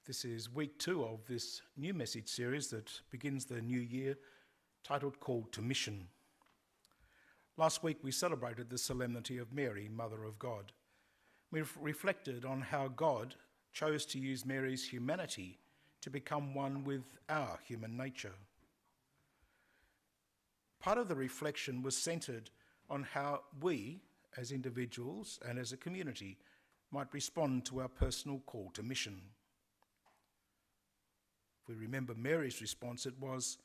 This is week 2 of this new message series that begins the new year, titled Called to Mission. Last week we celebrated the Solemnity of Mary, Mother of God. We reflected on how God chose to use Mary's humanity to become one with our human nature. Part of the reflection was centred on how we, as individuals and as a community, might respond to our personal call to mission. If we remember Mary's response, it was,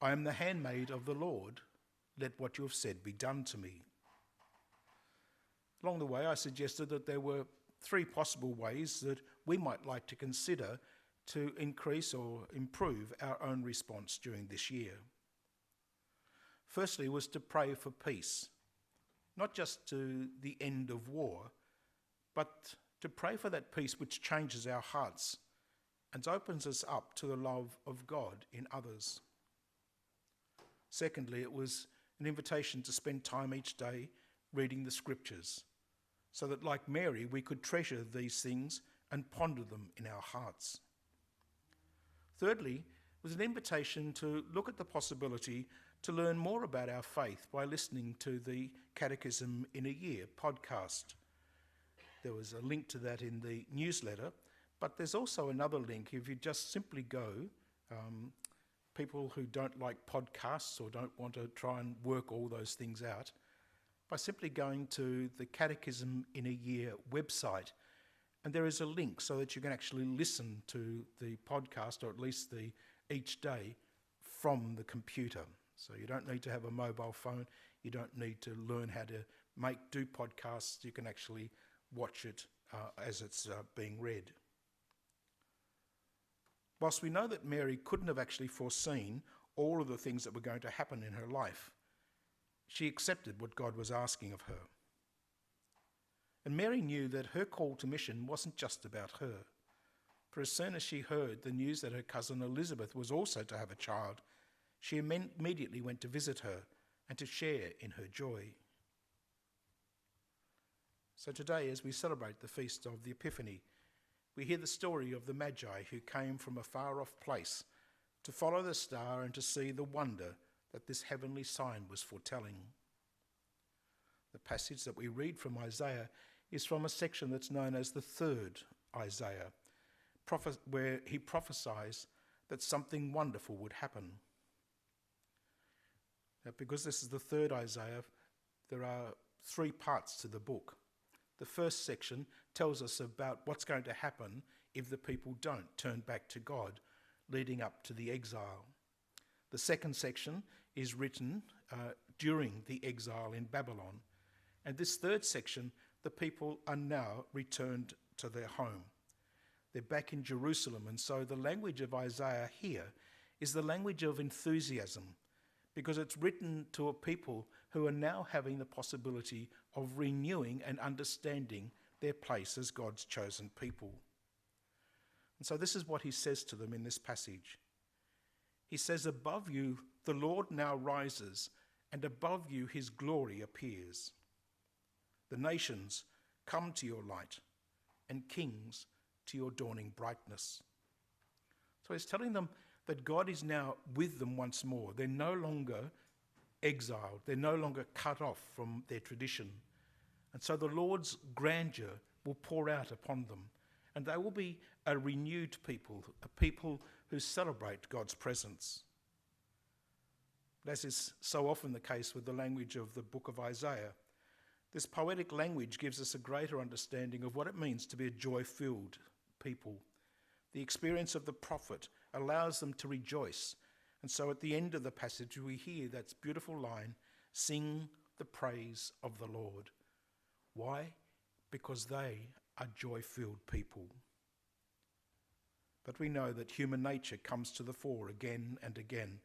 "I am the handmaid of the Lord. Let what you have said be done to me." Along the way, I suggested that there were 3 possible ways that we might like to consider to increase or improve our own response during this year. Firstly was to pray for peace, not just to the end of war, but to pray for that peace which changes our hearts and opens us up to the love of God in others. Secondly, it was an invitation to spend time each day reading the scriptures, so that like Mary, we could treasure these things and ponder them in our hearts. Thirdly, was an invitation to look at the possibility to learn more about our faith by listening to the Catechism in a Year podcast. There was a link to that in the newsletter, but there's also another link if you just simply go, people who don't like podcasts or don't want to try and work all those things out, by simply going to the Catechism in a Year website, and there is a link so that you can actually listen to the podcast, or at least each day, from the computer. So you don't need to have a mobile phone, you don't need to learn how to do podcasts, you can actually watch it as it's being read. Whilst we know that Mary couldn't have actually foreseen all of the things that were going to happen in her life, she accepted what God was asking of her. And Mary knew that her call to mission wasn't just about her. For as soon as she heard the news that her cousin Elizabeth was also to have a child, she immediately went to visit her and to share in her joy. So today, as we celebrate the feast of the Epiphany, we hear the story of the Magi who came from a far-off place to follow the star and to see the wonder that this heavenly sign was foretelling. The passage that we read from Isaiah is from a section that's known as the 3rd Isaiah, where he prophesies that something wonderful would happen. Now, because this is the 3rd Isaiah, there are 3 parts to the book. The first section tells us about what's going to happen if the people don't turn back to God, leading up to the exile. The second section is written during the exile in Babylon. And this third section, the people are now returned to their home. They're back in Jerusalem, and so the language of Isaiah here is the language of enthusiasm, because it's written to a people who are now having the possibility of renewing and understanding their place as God's chosen people. And so this is what he says to them in this passage. He says, "Above you the Lord now rises, and above you his glory appears. The nations come to your light, and kings to your dawning brightness." So he's telling them that God is now with them once more. They're no longer exiled. They're no longer cut off from their tradition. And so the Lord's grandeur will pour out upon them. And they will be a renewed people, a people who celebrate God's presence. But as is so often the case with the language of the book of Isaiah, this poetic language gives us a greater understanding of what it means to be a joy-filled people. The experience of the prophet allows them to rejoice. And so at the end of the passage, we hear that beautiful line, "Sing the praise of the Lord." Why? Because they are joy-filled people. But we know that human nature comes to the fore again and again.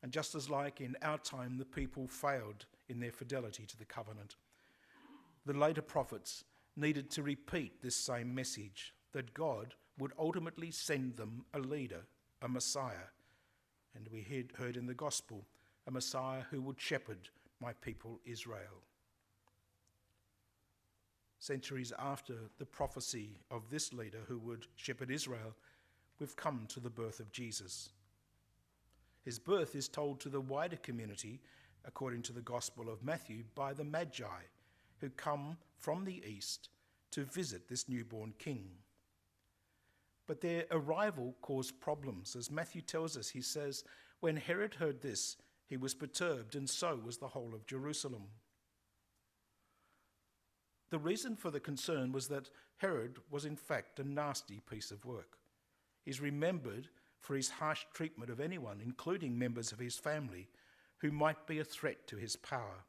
And just as like in our time, the people failed in their fidelity to the covenant, the later prophets needed to repeat this same message, that God would ultimately send them a leader, a Messiah. And we heard in the gospel, a Messiah who would shepherd my people Israel. Centuries after the prophecy of this leader who would shepherd Israel, we've come to the birth of Jesus. His birth is told to the wider community, according to the Gospel of Matthew, by the Magi, who come from the east to visit this newborn king. But their arrival caused problems. As Matthew tells us, he says, when Herod heard this, he was perturbed, and so was the whole of Jerusalem. The reason for the concern was that Herod was in fact a nasty piece of work. He's remembered for his harsh treatment of anyone, including members of his family, who might be a threat to his power.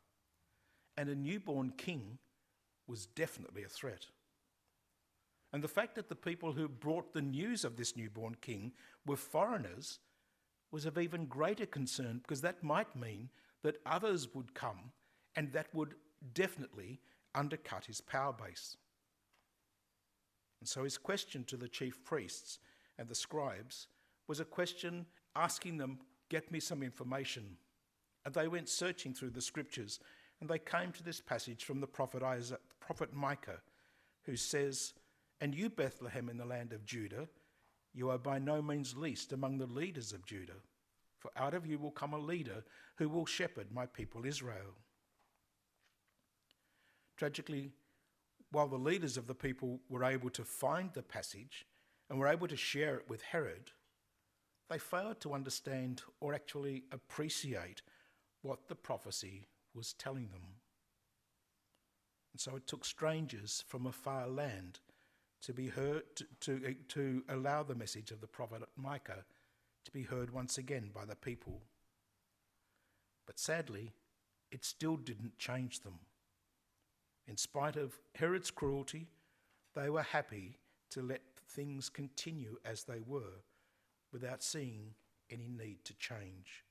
And a newborn king was definitely a threat. And the fact that the people who brought the news of this newborn king were foreigners was of even greater concern, because that might mean that others would come, and that would definitely undercut his power base. And so his question to the chief priests and the scribes was a question asking them, get me some information. And they went searching through the scriptures, and they came to this passage from the prophet Micah, who says, "And you, Bethlehem, in the land of Judah, you are by no means least among the leaders of Judah, for out of you will come a leader who will shepherd my people Israel." Tragically, while the leaders of the people were able to find the passage and were able to share it with Herod, they failed to understand or actually appreciate what the prophecy was telling them. And so it took strangers from a far land to be heard, to allow the message of the prophet Micah to be heard once again by the people. But sadly, it still didn't change them. In spite of Herod's cruelty, they were happy to let things continue as they were, without seeing any need to change.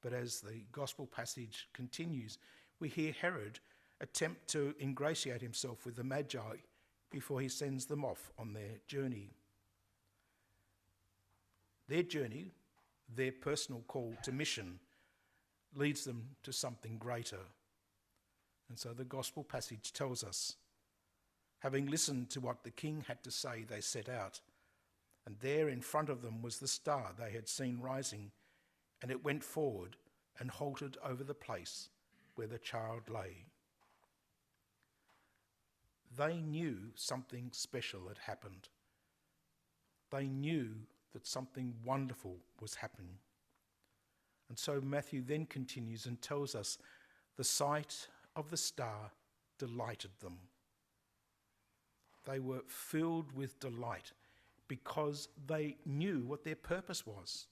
But as the gospel passage continues, we hear Herod attempt to ingratiate himself with the Magi before he sends them off on their journey. Their journey, their personal call to mission, leads them to something greater. And so the gospel passage tells us, having listened to what the king had to say, they set out. And there in front of them was the star they had seen rising, and it went forward and halted over the place where the child lay. They knew something special had happened. They knew that something wonderful was happening. And so Matthew then continues and tells us the sight of the star delighted them. They were filled with delight because they knew what their purpose was.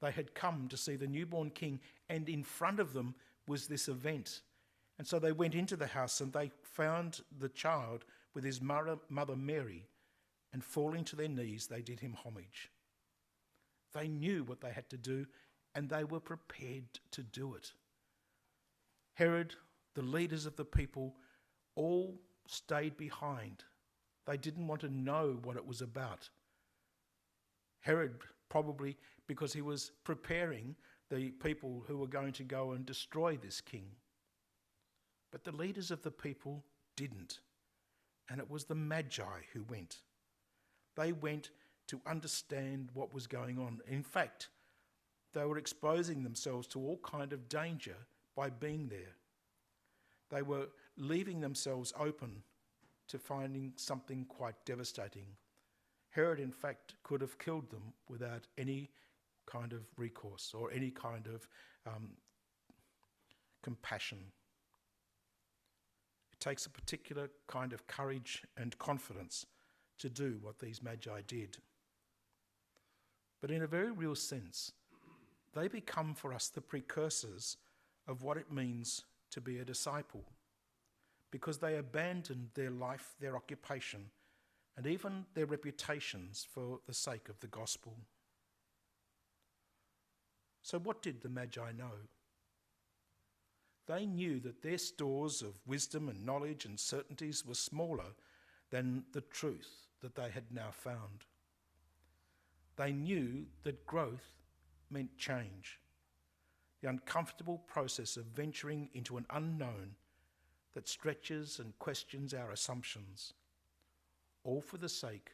They had come to see the newborn king, and in front of them was this event. And so they went into the house and they found the child with his mother Mary, and falling to their knees, they did him homage. They knew what they had to do, and they were prepared to do it. Herod, the leaders of the people, all stayed behind. They didn't want to know what it was about. Herod, probably because he was preparing the people who were going to go and destroy this king. But the leaders of the people didn't. And it was the Magi who went. They went to understand what was going on. In fact, they were exposing themselves to all kind of danger by being there. They were leaving themselves open to finding something quite devastating. Herod, in fact, could have killed them without any kind of recourse or any kind of compassion. It takes a particular kind of courage and confidence to do what these Magi did. But in a very real sense, they become for us the precursors of what it means to be a disciple, because they abandoned their life, their occupation, and even their reputations for the sake of the gospel. So what did the Magi know? They knew that their stores of wisdom and knowledge and certainties were smaller than the truth that they had now found. They knew that growth meant change, the uncomfortable process of venturing into an unknown that stretches and questions our assumptions, all for the sake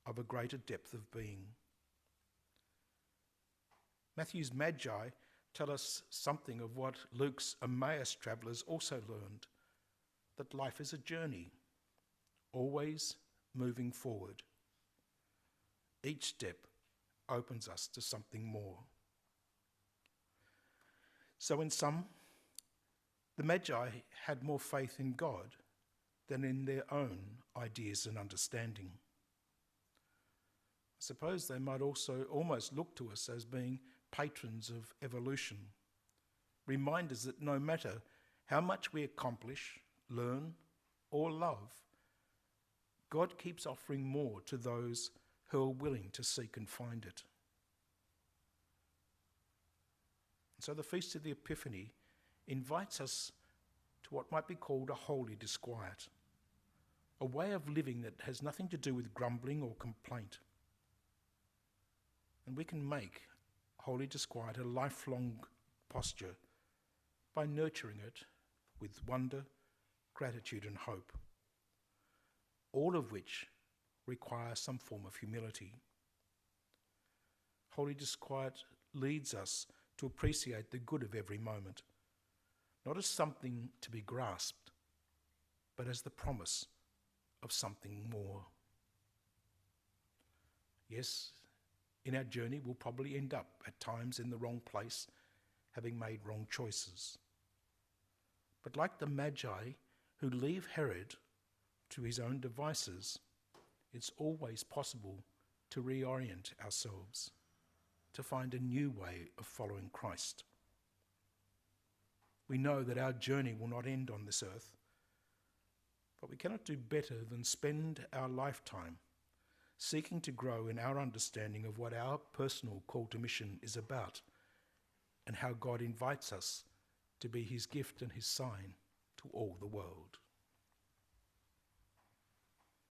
of a greater depth of being. Matthew's Magi tell us something of what Luke's Emmaus travellers also learned, that life is a journey, always moving forward. Each step opens us to something more. So in sum, the Magi had more faith in God than in their own ideas and understanding. I suppose they might also almost look to us as being patrons of evolution, reminders that no matter how much we accomplish, learn, or love, God keeps offering more to those who are willing to seek and find it. So the Feast of the Epiphany invites us to what might be called a holy disquiet, a way of living that has nothing to do with grumbling or complaint. And we can make holy disquiet a lifelong posture by nurturing it with wonder, gratitude and hope, all of which require some form of humility. Holy disquiet leads us to appreciate the good of every moment, not as something to be grasped, but as the promise of something more. Yes, in our journey we'll probably end up at times in the wrong place, having made wrong choices. But like the Magi who leave Herod to his own devices, it's always possible to reorient ourselves, to find a new way of following Christ. We know that our journey will not end on this earth, but we cannot do better than spend our lifetime seeking to grow in our understanding of what our personal call to mission is about and how God invites us to be his gift and his sign to all the world.